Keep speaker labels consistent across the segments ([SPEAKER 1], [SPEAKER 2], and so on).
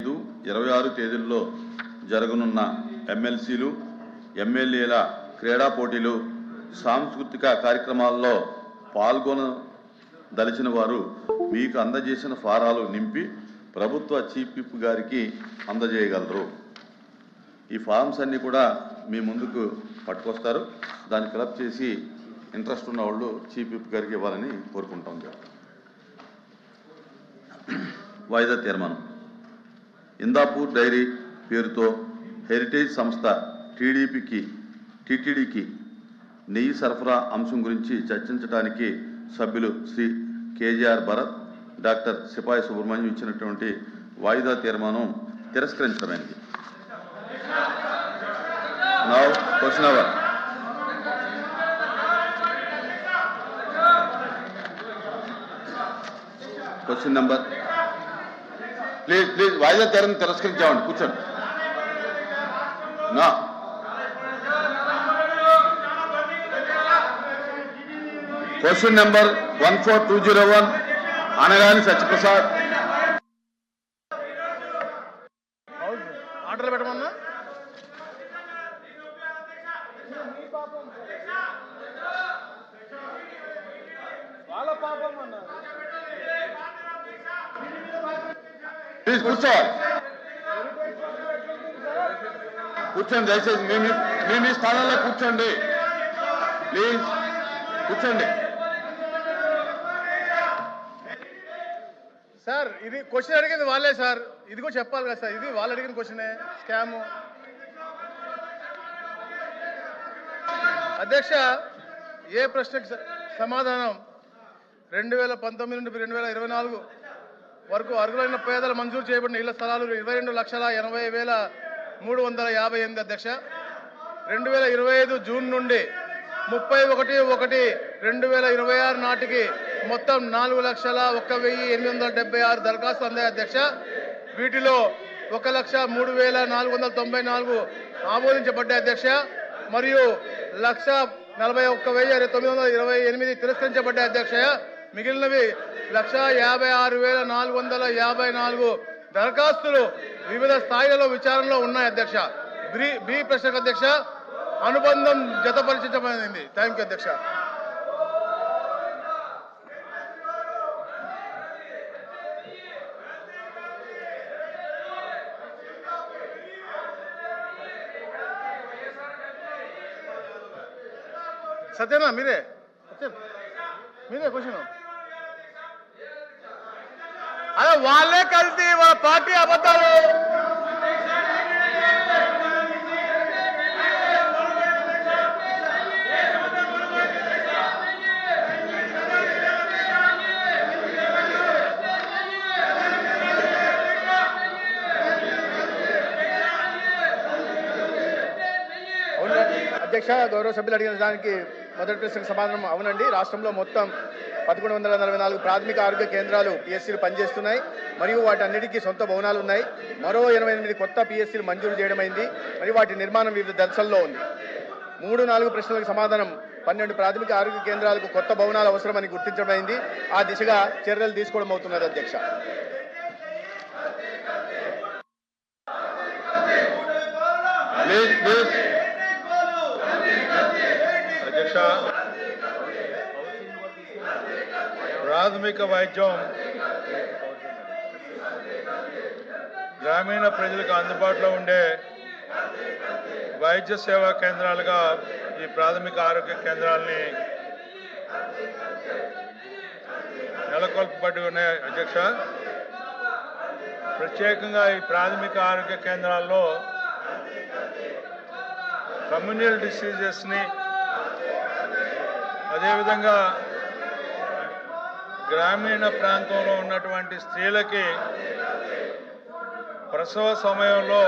[SPEAKER 1] 26 తేదీల్లో జరగనున్న ఎమ్మెల్సీలు ఎమ్మెల్యేల క్రీడా పోటీలు సాంస్కృతిక కార్యక్రమాల్లో పాల్గొనదలిచిన వారు మీకు అందజేసిన ఫారాలు నింపి ప్రభుత్వ చీఫ్ విప్ గారికి అందజేయగలరు. ఈ ఫార్మ్స్ అన్నీ కూడా మీ ముందుకు పట్టుకొస్తారు. దాన్ని ఫిలప్ చేసి ఇంట్రెస్ట్ ఉన్న వాళ్ళు చీఫ్ విప్ గారికి ఇవ్వాలని కోరుకుంటాం. వాయిదా తీర్మానం. ఇందాపూర్ డైరీ పేరుతో హెరిటేజ్ సంస్థ టీటీడీకి నెయ్యి సరఫరా అంశం గురించి చర్చించడానికి సభ్యులు శ్రీ కేజీఆర్ భరత్, డాక్టర్ సిపాయి సుబ్రహ్మణ్యం ఇచ్చినటువంటి వాయిదా తీర్మానం తిరస్కరించడమైనది. Now, question hour. Question number. Please, వాయిదా తీర్మానం తిరస్కరించామండి. కూర్చోండి. నా క్వశ్చన్ నెంబర్ 14201 అనగాని సత్యప్రసాద్.
[SPEAKER 2] ఆర్డర్లు పెట్టమన్నా వాళ్ళ పాపం అన్నా.
[SPEAKER 1] ప్లీజ్ కూర్చోవాలి. కూర్చోండి దయచేసి. మీ స్థానంలో కూర్చోండి. ప్లీజ్ కూర్చోండి.
[SPEAKER 2] సార్ ఇది క్వశ్చన్ అడిగింది వాళ్ళే సార్. ఇది కూడా చెప్పాలి కదా సార్. ఇది వాళ్ళు అడిగిన క్వశ్చనే. స్కామ్. అధ్యక్ష, ఏ ప్రశ్నకి సమాధానం 2019 నుండి 2024 వరకు అర్హులైన పేదలు మంజూరు చేయబడిన ఇళ్ల స్థలాలు 22,80,358 అధ్యక్ష. 2025 జూన్ నుండి 31/1/2026 నాటికి మొత్తం 4,01,876 దరఖాస్తులు అందాయి అధ్యక్ష. వీటిలో 1,03,494 ఆమోదించబడ్డాయి అధ్యక్ష. మరియు 1,41,928 తిరస్కరించబడ్డాయి అధ్యక్ష. మిగిలినవి 1,56,454 దరఖాస్తులు వివిధ స్థాయిలలో విచారణలో ఉన్నాయి అధ్యక్ష. బి ప్రశ్నకు అధ్యక్ష అనుబంధం జతపరిచబడింది. థ్యాంక్ యూ అధ్యక్ష. సత్యనా మీరే క్వశ్చన్. అదే వాళ్ళే కలిసి వాళ్ళ పార్టీ అబద్ధాలు. అధ్యక్ష, గౌరవ సభ్యులు అడిగిన దానికి మొదటి ప్రశ్నకు సమాధానం అవునండి. రాష్ట్రంలో మొత్తం 1144 ప్రాథమిక ఆరోగ్య కేంద్రాలు పిఎస్సీలు పనిచేస్తున్నాయి మరియు వాటన్నిటికీ సొంత భవనాలు ఉన్నాయి. మరో 88 కొత్త పిఎస్సీలు మంజూరు చేయడమైంది మరియు వాటి నిర్మాణం వివిధ దశల్లో ఉంది. 3-4 ప్రశ్నలకు సమాధానం 12 ప్రాథమిక ఆరోగ్య కేంద్రాలకు కొత్త భవనాలు అవసరమని గుర్తించడమైంది. ఆ దిశగా చర్యలు తీసుకోవడం అవుతున్నది అధ్యక్ష.
[SPEAKER 3] అధ్యక్ష, ప్రాథమిక వైద్యం గ్రామీణ ప్రజలకు అందుబాటులో ఉండే వైద్య సేవా కేంద్రాలుగా ఈ ప్రాథమిక ఆరోగ్య కేంద్రాలని నెలకొల్పబడి ఉన్నాయి అధ్యక్ష. ప్రత్యేకంగా ఈ ప్రాథమిక ఆరోగ్య కేంద్రాల్లో కమ్యూనల్ డిసీజెస్ని, అదేవిధంగా గ్రామీణ ప్రాంతంలో ఉన్నటువంటి స్త్రీలకి ప్రసవ సమయంలో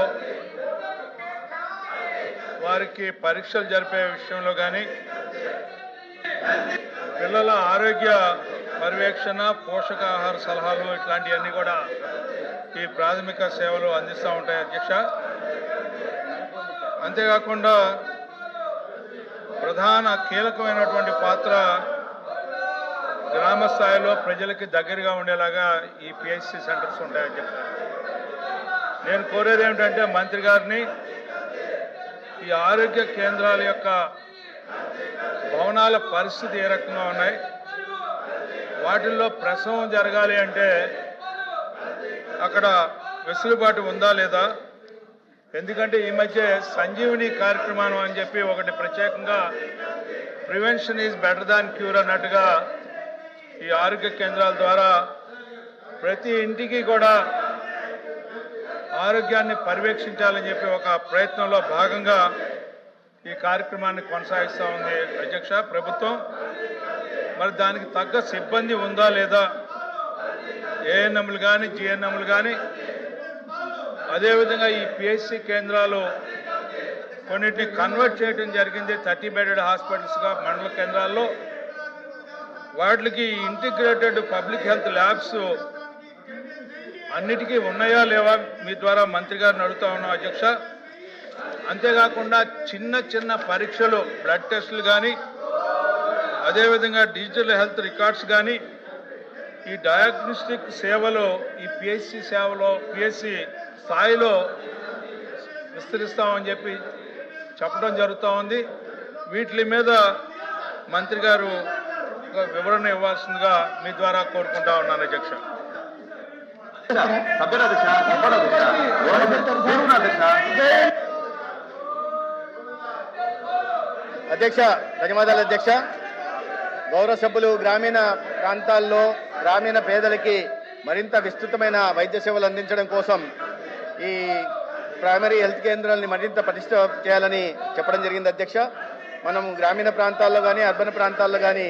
[SPEAKER 3] వారికి పరీక్షలు జరిపే విషయంలో కానీ, పిల్లల ఆరోగ్య పర్యవేక్షణ, పోషకాహార సలహాలు ఇట్లాంటివన్నీ కూడా ఈ ప్రాథమిక సేవలు అందిస్తూ ఉంటాయి అధ్యక్ష. అంతేకాకుండా ప్రధాన కీలకమైనటువంటి పాత్ర గ్రామ స్థాయిలో ప్రజలకి దగ్గరగా ఉండేలాగా ఈ పిహెచ్సి సెంటర్స్ ఉంటాయి అధ్యక్ష. నేను కోరేది ఏమిటంటే మంత్రి గారిని ఈ ఆరోగ్య కేంద్రాల యొక్క భవనాల పరిస్థితి ఏ రకంగా ఉన్నాయి, వాటిల్లో ప్రసవం జరగాలి అంటే అక్కడ వెసులుబాటు ఉందా లేదా, ఎందుకంటే ఈ మధ్య సంజీవిని కార్యక్రమం అని చెప్పి ఒకటి ప్రత్యేకంగా prevention is better than cure అన్నట్టుగా ఈ ఆరోగ్య కేంద్రాల ద్వారా ప్రతి ఇంటికి కూడా ఆరోగ్యాన్ని పర్యవేక్షించాలని చెప్పి ఒక ప్రయత్నంలో భాగంగా ఈ కార్యక్రమాన్ని కొనసాగిస్తూ ఉంది అధ్యక్ష ప్రభుత్వం. మరి దానికి తగ్గ సిబ్బంది ఉందా లేదా, ఏఎన్ఎంలు కానీ జిఎన్ఎంలు కానీ, అదేవిధంగా ఈ పిహెచ్సి కేంద్రాలు కొన్నిటిని కన్వర్ట్ చేయడం జరిగింది 30 బెడెడ్ హాస్పిటల్స్గా మండల కేంద్రాల్లో. వాటికి ఇంటిగ్రేటెడ్ పబ్లిక్ హెల్త్ ల్యాబ్స్ అన్నిటికీ ఉన్నాయా లేవా మీ ద్వారా మంత్రి గారిని అడుగుతా ఉన్నాం అధ్యక్ష. అంతేకాకుండా చిన్న చిన్న పరీక్షలు, బ్లడ్ టెస్టులు కానీ, అదేవిధంగా డిజిటల్ హెల్త్ రికార్డ్స్ కానీ, ఈ డయాగ్నోస్టిక్ సేవలు ఈ పిహెచ్సి సేవలో పిహెచ్సి స్థాయిలో విస్తరిస్తామని చెప్పి చెప్పడం జరుగుతూ ఉంది. వీటి మీద మంత్రి గారు ఒక వివరణ ఇవ్వాల్సిందిగా మీ ద్వారా కోరుకుంటా ఉన్నాను అధ్యక్ష.
[SPEAKER 2] అధ్యక్ష ధన్యవాదాలు అధ్యక్ష. గౌరవ సభ్యులు గ్రామీణ ప్రాంతాల్లో గ్రామీణ పేదలకి మరింత విస్తృతమైన వైద్య సేవలు అందించడం కోసం ఈ ప్రైమరీ హెల్త్ కేంద్రాలని మరింత పటిష్ట చేయాలని చెప్పడం జరిగింది అధ్యక్ష. మనం గ్రామీణ ప్రాంతాల్లో కానీ అర్బన్ ప్రాంతాల్లో కానీ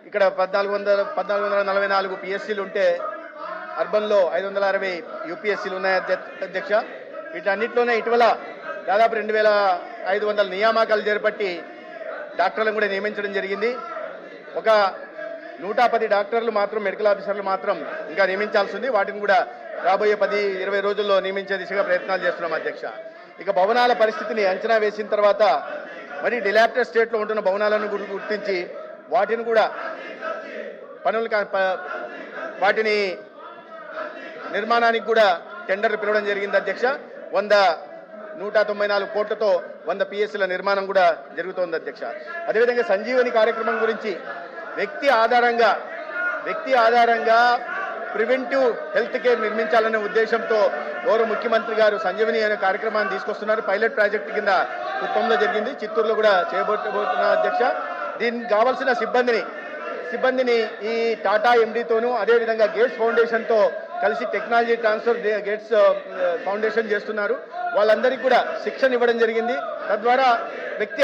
[SPEAKER 2] ఇక్కడ 1444 పిఎస్సీలు ఉంటే అర్బన్లో 560 యూపీఎస్సీలు ఉన్నాయి అధ్యక్ష. వీటన్నిటిలోనే ఇటీవల దాదాపు 2500 నియామకాలు చేపట్టి డాక్టర్లను కూడా నియమించడం జరిగింది. ఒక 110 డాక్టర్లు మాత్రం, మెడికల్ ఆఫీసర్లు మాత్రం ఇంకా నియమించాల్సి ఉంది. వాటిని కూడా రాబోయే 10-20 రోజుల్లో నియమించే దిశగా ప్రయత్నాలు చేస్తున్నాం అధ్యక్ష. ఇక భవనాల పరిస్థితిని అంచనా వేసిన తర్వాత మరి డిలాప్టెడ్ స్టేట్లో ఉంటున్న భవనాలను గుర్తించి వాటిని కూడా వాటిని నిర్మాణానికి కూడా టెండర్లు పిలవడం జరిగింది అధ్యక్ష. 194 కోట్లతో 100 పిఎస్సీల నిర్మాణం కూడా జరుగుతోంది అధ్యక్ష. అదేవిధంగా సంజీవని కార్యక్రమం గురించి వ్యక్తి ఆధారంగా ప్రివెంటివ్ హెల్త్ కేర్ నిర్మించాలనే ఉద్దేశంతో గౌరవ ముఖ్యమంత్రి గారు సంజీవని అనే కార్యక్రమాన్ని తీసుకొస్తున్నారు. పైలట్ ప్రాజెక్టు కింద కుప్పంలో జరిగింది, చిత్తూరులో కూడా చేయబోతున్నారు అధ్యక్ష. దీనికి కావాల్సిన సిబ్బందిని ఈ టాటా ఎండీతోనూ అదేవిధంగా గేట్స్ ఫౌండేషన్తో కలిసి టెక్నాలజీ ట్రాన్స్ఫర్ గేట్స్ ఫౌండేషన్ చేస్తున్నారు. వాళ్ళందరికీ కూడా శిక్షణ ఇవ్వడం జరిగింది. తద్వారా వ్యక్తి